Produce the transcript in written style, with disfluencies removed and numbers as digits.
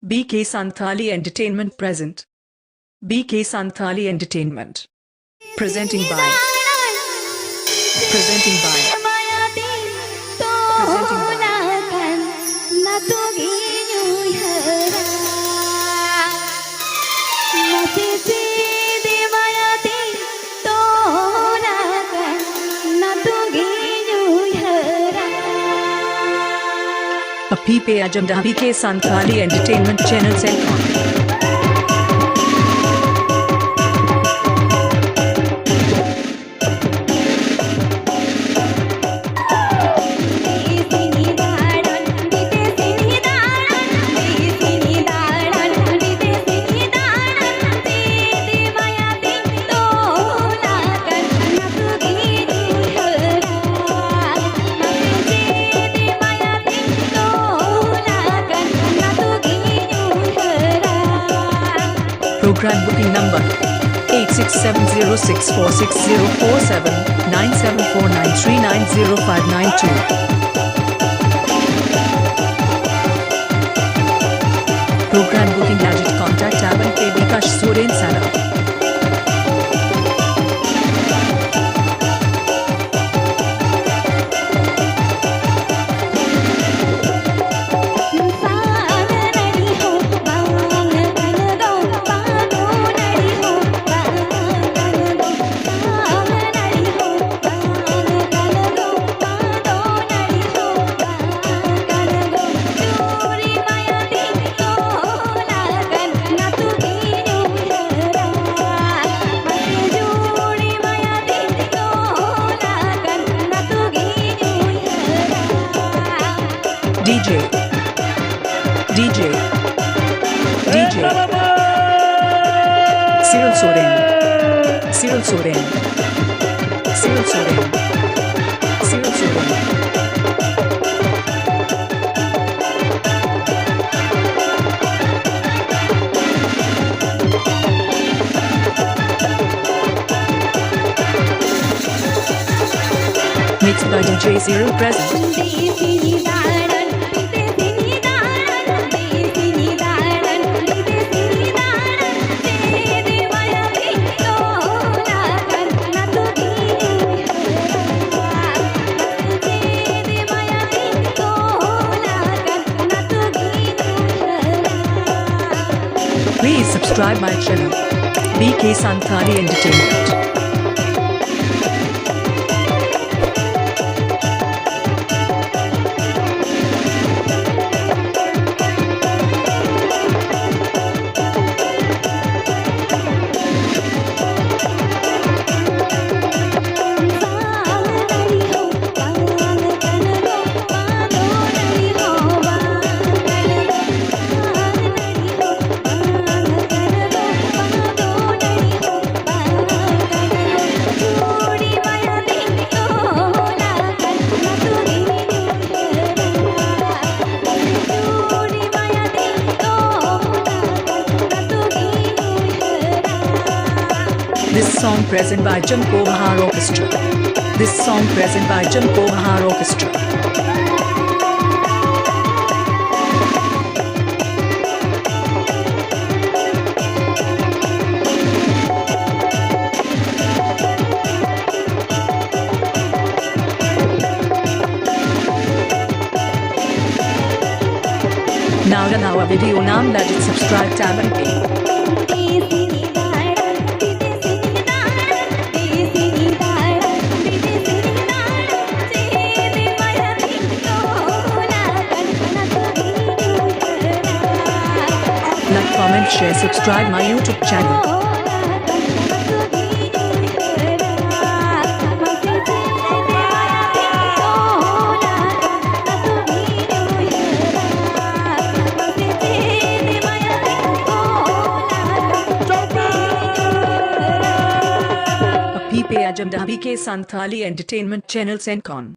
BK Santali Entertainment present. BK Santali Entertainment. Presenting by. Presenting by. Presenting by. अभी पे अजमदा BK Santali Entertainment channel SENCON. Program booking number 8670646047 9749390592. Program booking gadget contact Daran Bidesh SOREN Sana. DJ SIRIL SOREN SIRIL SOREN SIRIL SOREN SIRIL SOREN Mixed by DJ SIRIL present. Please subscribe my channel, BK Santali Entertainment. This song present by Baha Orchestra. This song present by Baha Orchestra. Now a video naam legit subscribe Daran Bidesh. Like, comment, share, subscribe my YouTube channel. BK Santali Entertainment channel SENCON.